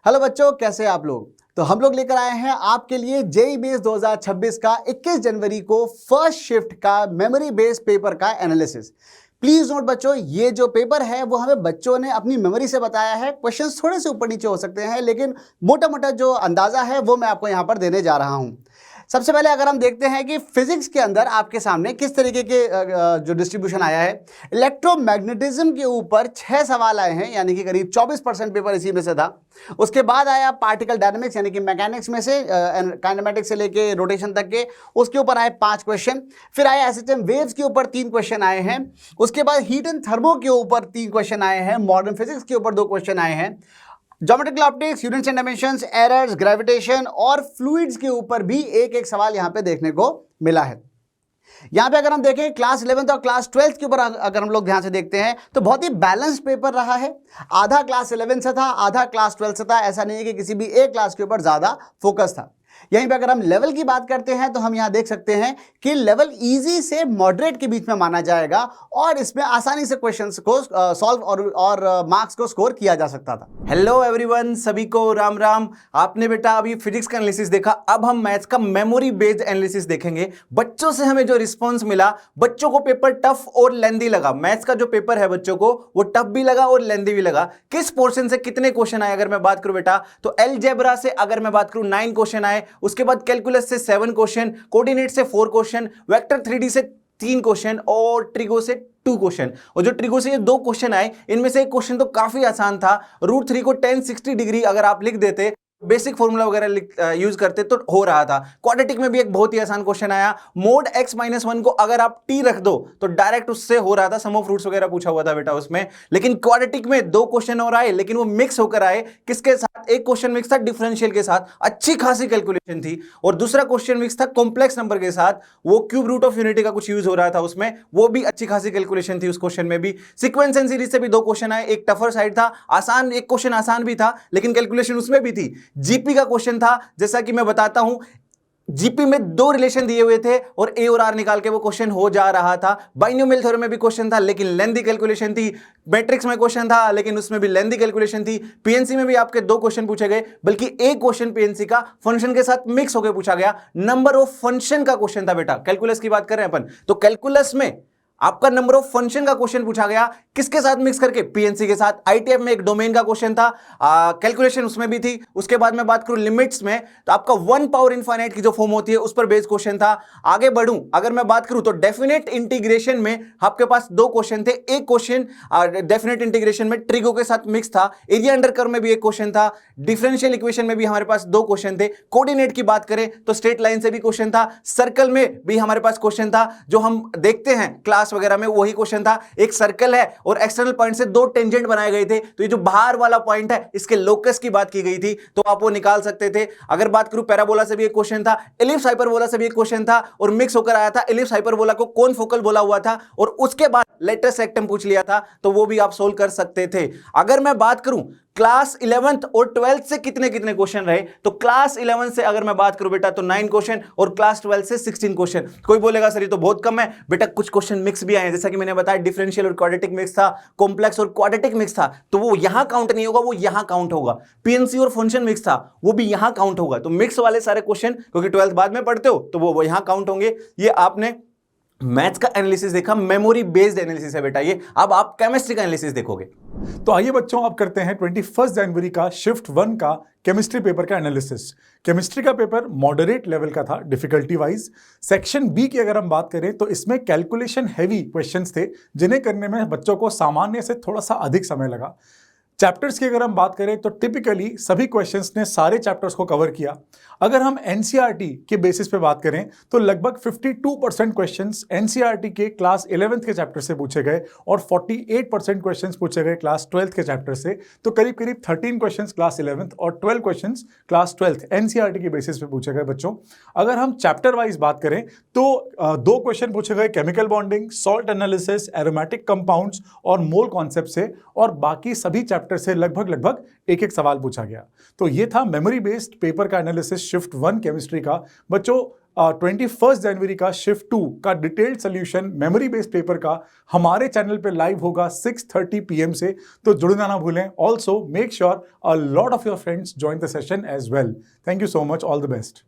Hello बच्चों, कैसे हैं आप लोग। तो हम लोग लेकर आए हैं आपके लिए जेईई मेंस 2026 का 21 जनवरी को फर्स्ट शिफ्ट का मेमोरी बेस्ड पेपर का एनालिसिस। प्लीज नोट बच्चों, ये जो पेपर है वो हमें बच्चों ने अपनी मेमोरी से बताया है। क्वेश्चंस थोड़े से ऊपर नीचे हो सकते हैं, लेकिन मोटा मोटा जो अंदाजा है वो मैं आपको यहां पर देने जा रहा हूं। सबसे पहले अगर हम देखते हैं कि फिजिक्स के अंदर आपके सामने किस तरीके के जो डिस्ट्रीब्यूशन आया है। इलेक्ट्रोमैग्नेटिज्म के ऊपर 6 सवाल आए हैं, यानी कि करीब 24% पेपर इसी में से था। उसके बाद आया पार्टिकल डायनेमिक्स, यानी कि मैकेनिक्स में से काइनेमेटिक्स से लेके रोटेशन तक के, उसके ऊपर आए 5 क्वेश्चन। फिर आए एसएचएम वेव्स के ऊपर 3 क्वेश्चन आए हैं। उसके बाद हीट एंड थर्मो के ऊपर 3 क्वेश्चन आए हैं। मॉडर्न फिजिक्स के ऊपर 2 क्वेश्चन आए हैं। Geometrical optics, units and dimensions, errors, gravitation और फ्लूइड्स के ऊपर भी एक एक सवाल यहां पे देखने को मिला है। यहां पे अगर हम देखें क्लास 11th और क्लास 12th के ऊपर अगर हम लोग ध्यान से देखते हैं तो बहुत ही बैलेंस्ड पेपर रहा है। आधा क्लास 11 से था, आधा क्लास 12 से था। ऐसा नहीं है कि किसी भी एक क्लास के ऊपर ज्यादा फोकस था। यहीं पे अगर हम लेवल की बात करते हैं तो हम यहां देख सकते हैं कि लेवल इजी से मॉडरेट के बीच में माना जाएगा और इसमें आसानी से क्वेश्चंस को सॉल्व और मार्क्स को स्कोर किया जा सकता था। हेलो एवरीवन, सभी को राम राम। आपने बेटा अभी फिजिक्स का एनालिसिस देखा, अब हम मैथ्स का मेमोरी बेस्ड एनालिसिस देखेंगे। बच्चों से हमें जो रिस्पांस मिला, बच्चों को पेपर टफ और लेंदी लगा। मैथ्स का जो पेपर है बच्चों को वो टफ भी लगा और लेंदी भी लगा। किस पोर्शन से कितने क्वेश्चन आए अगर मैं बात करूं बेटा, तो अलजेब्रा से अगर मैं बात करूं 9 क्वेश्चन आए। उसके बाद कैलकुलस से 7 क्वेश्चन, कोऑर्डिनेट से 4 क्वेश्चन, वेक्टर 3D से 3 क्वेश्चन और ट्रिगो से 2 क्वेश्चन। और जो ट्रिगो से ये 2 क्वेश्चन आए, इनमें से एक क्वेश्चन तो काफी आसान था। √3 को tan 60 डिग्री अगर आप लिख देते, बेसिक फॉर्मूला वगैरह यूज करते तो हो रहा था। क्वाड्रेटिक में भी एक बहुत ही आसान क्वेश्चन आया। मोड x-1 को अगर आप t रख दो तो डायरेक्ट उससे हो रहा था। सम ऑफ रूट्स वगैरह पूछा हुआ था बेटा उसमें। लेकिन क्वाड्रेटिक में 2 क्वेश्चन और आए, लेकिन वो मिक्स होकर आए। किसके साथ? एक क्वेश्चन मिक्स था डिफरेंशियल के साथ, अच्छी खासी कैलकुलेशन थी। और दूसरा क्वेश्चन मिक्स था कॉम्प्लेक्स नंबर के साथ, वो क्यूब रूट ऑफ यूनिटी का कुछ यूज हो रहा था उसमें, वो भी अच्छी खासी कैलकुलेशन थी उस क्वेश्चन में भी। सीक्वेंस एंड सीरीज से भी 2 क्वेश्चन आए, एक टफर साइड था, आसान, एक क्वेश्चन आसान भी था लेकिन कैलकुलेशन उसमें भी थी। जीपी का क्वेश्चन था, जैसा कि मैं बताता हूं, जीपी में 2 रिलेशन दिए हुए थे और ए और आर निकाल के वो क्वेश्चन हो जा रहा था। बाइनोमियल थ्योरम में भी क्वेश्चन था लेकिन लेंदी कैलकुलेशन थी। मैट्रिक्स में क्वेश्चन था लेकिन उसमें भी लेंदी कैलकुलेशन थी। पीएनसी में भी आपके 2 क्वेश्चन पूछे गए, बल्कि एक क्वेश्चन पीएनसी का फंक्शन के साथ मिक्स होकर पूछा गया। नंबर ऑफ फंक्शन का क्वेश्चन था बेटा। कैलकुलस की बात कर रहे हैं अपन, तो कैलकुलस में आपका नंबर ऑफ फंक्शन का क्वेश्चन पूछा गया। किसके साथ मिक्स करके? पीएनसी के साथ। आईटीएफ में एक डोमेन का क्वेश्चन था, कैलकुलेशन उसमें भी थी। उसके बाद मैं बात करूं लिमिट्स में, तो आपका 1 पावर इनफाइनाइट की जो फॉर्म होती है उस पर बेस्ड क्वेश्चन था। आगे बढ़ूं अगर मैं बात करूं तो डेफिनेट इंटीग्रेशन में आपके पास 2 क्वेश्चन थे। एक क्वेश्चन डेफिनेट इंटीग्रेशन में ट्रिगो के साथ मिक्स था। एरिया अंडर कर्व में भी एक क्वेश्चन था। डिफरेंशियल इक्वेशन में भी हमारे पास 2 क्वेश्चन थे। कोऑर्डिनेट की बात करें तो स्ट्रेट लाइन से भी क्वेश्चन था। सर्कल में भी हमारे पास क्वेश्चन था, जो हम देखते हैं क्लास वगैरह में, वही क्वेश्चन था। एक सर्कल है और एक्सटर्नल पॉइंट से 2 टेंजेंट बनाए गए थे, तो ये जो बाहर वाला पॉइंट है इसके लोकस की बात की गई थी, तो आप वो निकाल सकते थे। अगर बात करूं पैराबोला से भी एक क्वेश्चन था, एलिप्स हाइपरबोला से भी एक क्वेश्चन था और मिक्स होकर आया था। एलिप्स हाइपरबोला को कौन फोकल बोला हुआ था और उसके बाद लेटेस्ट सेक्टम पूछ लिया था, तो वो भी आप सोल्व कर सकते थे। अगर मैं बात करूं क्लास 11th और 12th से कितने कितने क्वेश्चन रहे, तो क्लास 11 से अगर मैं बात करूं बेटा तो 9 क्वेश्चन और क्लास 12 से 16 क्वेश्चन। कोई बोलेगा सर ये तो बहुत कम है बेटा, कुछ क्वेश्चन मिक्स भी आए हैं। जैसा कि मैंने बताया डिफरेंशियल और क्वाड्रेटिक मिक्स था, कॉम्प्लेक्स और क्वाड्रेटिक मिक्स था, तो वो यहां काउंट नहीं होगा, वो यहां काउंट होगा। पीएनसी और फंक्शन मिक्स था, वो भी यहां काउंट होगा। तो मिक्स वाले सारे क्वेश्चन, क्योंकि 12th बाद में पढ़ते हो, तो वो यहां काउंट होंगे। ये आपने मैथ्स का एनालिसिस देखा, मेमोरी बेस्ड एनालिसिस है बेटा ये। अब आप केमिस्ट्री का एनालिसिस देखोगे। तो आइए बच्चों, आप करते हैं 21 जनवरी का शिफ्ट 1 का केमिस्ट्री पेपर का एनालिसिस। केमिस्ट्री का पेपर मॉडरेट लेवल का था डिफिकल्टी वाइज। सेक्शन बी की अगर हम बात करें तो इसमें कैलकुलेशन हैवी क्वेश्चंस थे, जिन्हें करने में बच्चों को सामान्य से थोड़ा सा अधिक समय लगा। चैप्टर्स की अगर हम बात करें तो टिपिकली सभी क्वेश्चंस ने सारे चैप्टर्स को कवर किया। अगर हम एनसीईआरटी के बेसिस पे बात करें तो लगभग 52% क्वेश्चंस एनसीईआरटी के क्लास 11th के चैप्टर से पूछे गए और 48% क्वेश्चंस पूछे गए क्लास 12th के चैप्टर से। तो करीब करीब 13 क्वेश्चंस क्लास 11th और 12 क्वेश्चंस क्लास 12th एनसीईआरटी के बेसिस पे पूछे गए बच्चों। अगर हम चैप्टर वाइज बात करें तो 2 क्वेश्चन पूछे गए chemical bonding, salt analysis, aromatic compounds और मोल कॉन्सेप्ट से, और बाकी सभी चैप्टर से लगभग एक एक सवाल पूछा गया। तो ये था मेमोरी बेस्ड पेपर का एनालिसिस शिफ्ट 1 केमिस्ट्री का। बच्चों 21 जनवरी का शिफ्ट 2 का detailed solution memory based paper का हमारे चैनल पे लाइव होगा 6:30 PM से, तो जुड़ना ना भूलें। Also make sure a lot of your friends join the session as well. Thank you so much, all the best.